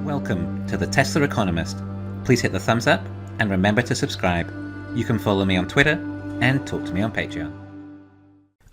Welcome to the Tesla Economist. Please hit the thumbs up and remember to subscribe. You can follow me on Twitter and talk to me on Patreon.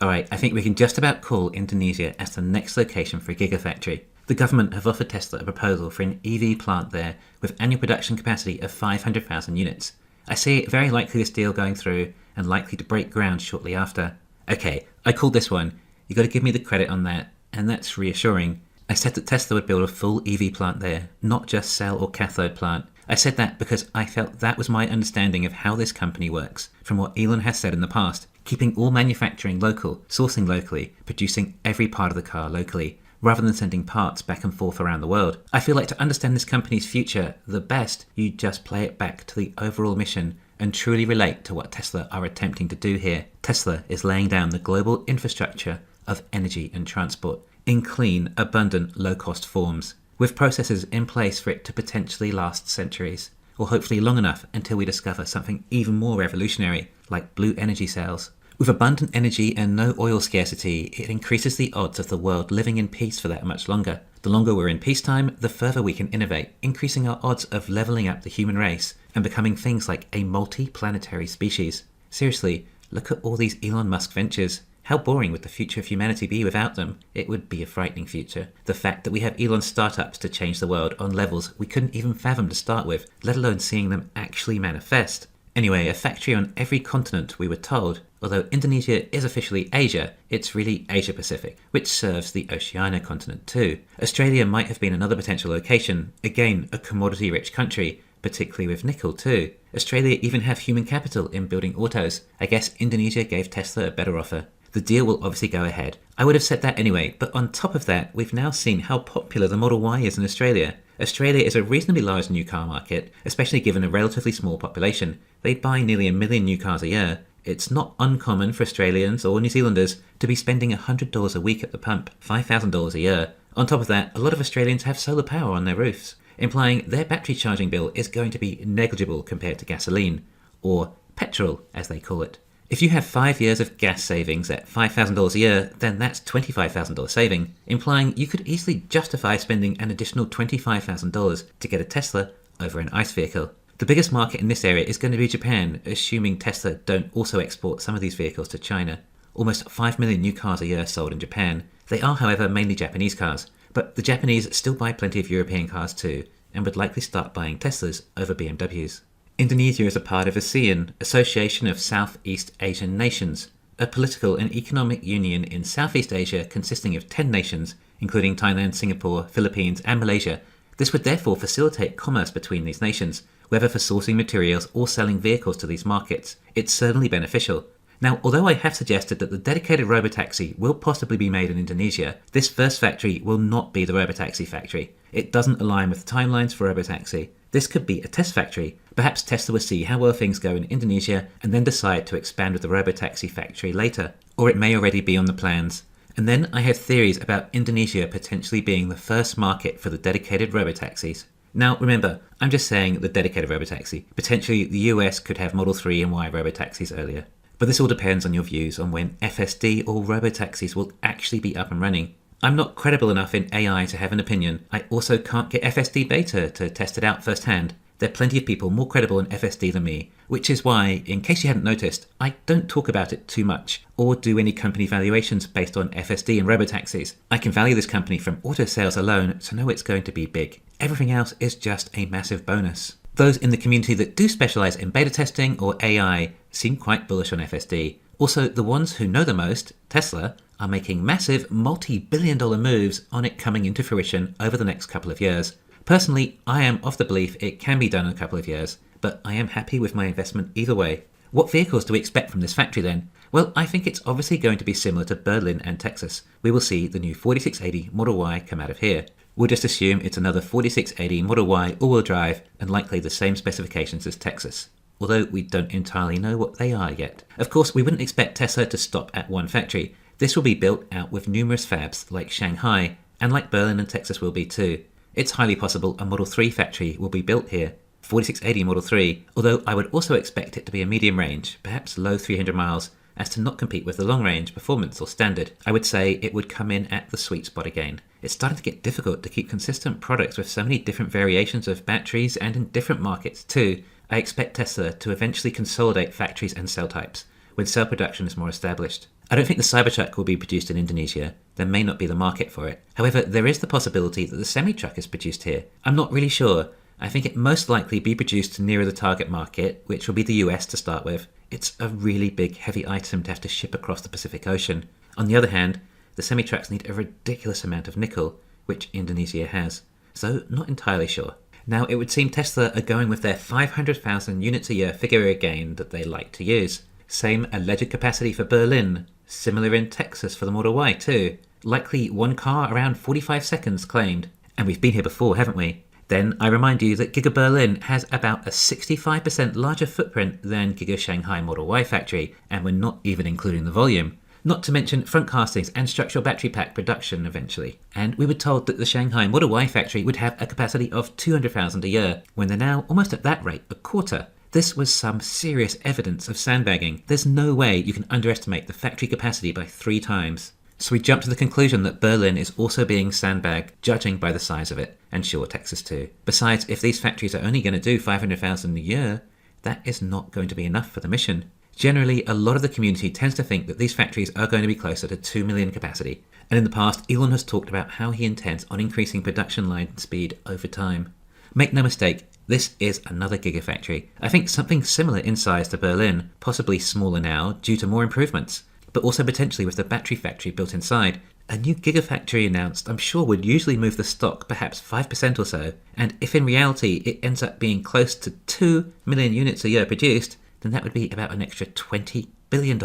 Alright, I think we can just about call Indonesia as the next location for a Gigafactory. The government have offered Tesla a proposal for an EV plant there with annual production capacity of 500,000 units. I see it very likely this deal going through and likely to break ground shortly after. Okay, I called this one. You got to give me the credit on that, and that's reassuring. I said that Tesla would build a full EV plant there, not just cell or cathode plant. I said that because I felt that was my understanding of how this company works, from what Elon has said in the past, keeping all manufacturing local, sourcing locally, producing every part of the car locally, rather than sending parts back and forth around the world. I feel like to understand this company's future the best, you just play it back to the overall mission and truly relate to what Tesla are attempting to do here. Tesla is laying down the global infrastructure of energy and transport in clean, abundant, low-cost forms, with processes in place for it to potentially last centuries, or hopefully long enough until we discover something even more revolutionary, like blue energy cells. With abundant energy and no oil scarcity, it increases the odds of the world living in peace for that much longer. The longer we're in peacetime, the further we can innovate, increasing our odds of leveling up the human race and becoming things like a multi-planetary species. Seriously, look at all these Elon Musk ventures. How boring would the future of humanity be without them? It would be a frightening future. The fact that we have Elon startups to change the world on levels we couldn't even fathom to start with, let alone seeing them actually manifest. Anyway, a factory on every continent, we were told. Although Indonesia is officially Asia, it's really Asia Pacific, which serves the Oceania continent too. Australia might have been another potential location, again a commodity-rich country, particularly with nickel too. Australia even have human capital in building autos. I guess Indonesia gave Tesla a better offer. The deal will obviously go ahead. I would have said that anyway, but on top of that, we've now seen how popular the Model Y is in Australia. Australia is a reasonably large new car market, especially given a relatively small population. They buy nearly 1 million new cars a year. It's not uncommon for Australians or New Zealanders to be spending $100 a week at the pump, $5,000 a year. On top of that, a lot of Australians have solar power on their roofs, implying their battery charging bill is going to be negligible compared to gasoline, or petrol as they call it. If you have 5 years of gas savings at $5,000 a year, then that's $25,000 saving, implying you could easily justify spending an additional $25,000 to get a Tesla over an ICE vehicle. The biggest market in this area is going to be Japan, assuming Tesla don't also export some of these vehicles to China. Almost 5 million new cars a year sold in Japan. They are, however, mainly Japanese cars, but the Japanese still buy plenty of European cars too, and would likely start buying Teslas over BMWs. Indonesia is a part of ASEAN, Association of Southeast Asian Nations, a political and economic union in Southeast Asia consisting of 10 nations, including Thailand, Singapore, Philippines and Malaysia. This would therefore facilitate commerce between these nations, whether for sourcing materials or selling vehicles to these markets. It's certainly beneficial. Now, although I have suggested that the dedicated Robotaxi will possibly be made in Indonesia, this first factory will not be the Robotaxi factory. It doesn't align with the timelines for Robotaxi. This could be a test factory. Perhaps Tesla will see how well things go in Indonesia and then decide to expand with the Robotaxi factory later. Or it may already be on the plans. And then I have theories about Indonesia potentially being the first market for the dedicated Robotaxis. Now remember, I'm just saying the dedicated Robotaxi. Potentially the US could have Model 3 and Y Robotaxis earlier. But this all depends on your views on when FSD or Robotaxis will actually be up and running. I'm not credible enough in AI to have an opinion. I also can't get FSD beta to test it out firsthand. There are plenty of people more credible in FSD than me, which is why, in case you hadn't noticed, I don't talk about it too much, or do any company valuations based on FSD and Robotaxis. I can value this company from auto sales alone to know it's going to be big. Everything else is just a massive bonus. Those in the community that do specialise in beta testing or AI seem quite bullish on FSD. Also, the ones who know the most, Tesla, are making massive multi-billion-dollar moves on it coming into fruition over the next couple of years. Personally, I am of the belief it can be done in a couple of years, but I am happy with my investment either way. What vehicles do we expect from this factory then? Well, I think it's obviously going to be similar to Berlin and Texas. We will see the new 4680 Model Y come out of here. We'll just assume it's another 4680 Model Y all-wheel drive and likely the same specifications as Texas, although we don't entirely know what they are yet. Of course, we wouldn't expect Tesla to stop at one factory. This will be built out with numerous fabs like Shanghai, and like Berlin and Texas will be too. It's highly possible a Model 3 factory will be built here, 4680 Model 3, although I would also expect it to be a medium range, perhaps low 300 miles, as to not compete with the long-range, performance or standard. I would say it would come in at the sweet spot again. It's starting to get difficult to keep consistent products with so many different variations of batteries and in different markets too. I expect Tesla to eventually consolidate factories and cell types when cell production is more established. I don't think the Cybertruck will be produced in Indonesia. There may not be the market for it. However, there is the possibility that the semi-truck is produced here. I'm not really sure. I think it most likely be produced nearer the target market, which will be the US to start with. It's a really big, heavy item to have to ship across the Pacific Ocean. On the other hand, the semi-trucks need a ridiculous amount of nickel, which Indonesia has. So, not entirely sure. Now, it would seem Tesla are going with their 500,000 units a year figure again that they like to use. Same alleged capacity for Berlin, similar in Texas for the Model Y too. Likely one car around 45 seconds claimed. And we've been here before, haven't we? Then I remind you that Giga Berlin has about a 65% larger footprint than Giga Shanghai Model Y factory, and we're not even including the volume. Not to mention front castings and structural battery pack production eventually. And we were told that the Shanghai Model Y factory would have a capacity of 200,000 a year, when they're now almost at that rate, a quarter. This was some serious evidence of sandbagging. There's no way you can underestimate the factory capacity by 3 times. So we jump to the conclusion that Berlin is also being sandbagged, judging by the size of it, and sure, Texas too. Besides, if these factories are only going to do 500,000 a year, that is not going to be enough for the mission. Generally, a lot of the community tends to think that these factories are going to be closer to 2 million capacity, and in the past, Elon has talked about how he intends on increasing production line speed over time. Make no mistake, this is another gigafactory. I think something similar in size to Berlin, possibly smaller now due to more improvements, but also potentially with the battery factory built inside. A new gigafactory announced I'm sure would usually move the stock perhaps 5% or so, and if in reality it ends up being close to 2 million units a year produced, then that would be about an extra $20 billion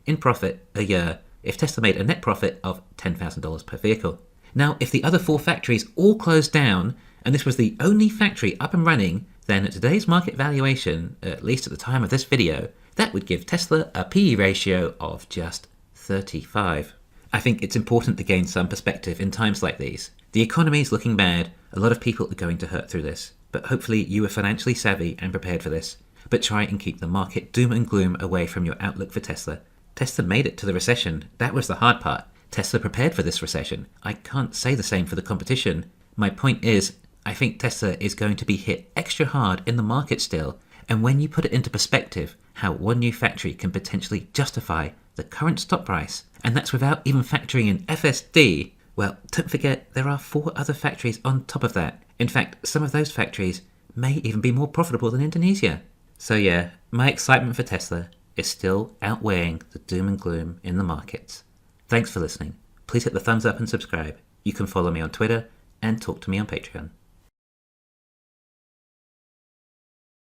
in profit a year if Tesla made a net profit of $10,000 per vehicle. Now, if the other 4 factories all closed down, and this was the only factory up and running, then at today's market valuation, at least at the time of this video, that would give Tesla a PE ratio of just 35. I think it's important to gain some perspective in times like these. The economy is looking bad, a lot of people are going to hurt through this, but hopefully you are financially savvy and prepared for this. But try and keep the market doom and gloom away from your outlook for Tesla. Tesla made it to the recession. That was the hard part. Tesla prepared for this recession. I can't say the same for the competition. My point is, I think Tesla is going to be hit extra hard in the market still, and when you put it into perspective, how one new factory can potentially justify the current stock price, and that's without even factoring in FSD, well, don't forget there are 4 other factories on top of that. In fact, some of those factories may even be more profitable than Indonesia. So yeah, my excitement for Tesla is still outweighing the doom and gloom in the markets. Thanks for listening. Please hit the thumbs up and subscribe. You can follow me on Twitter and talk to me on Patreon.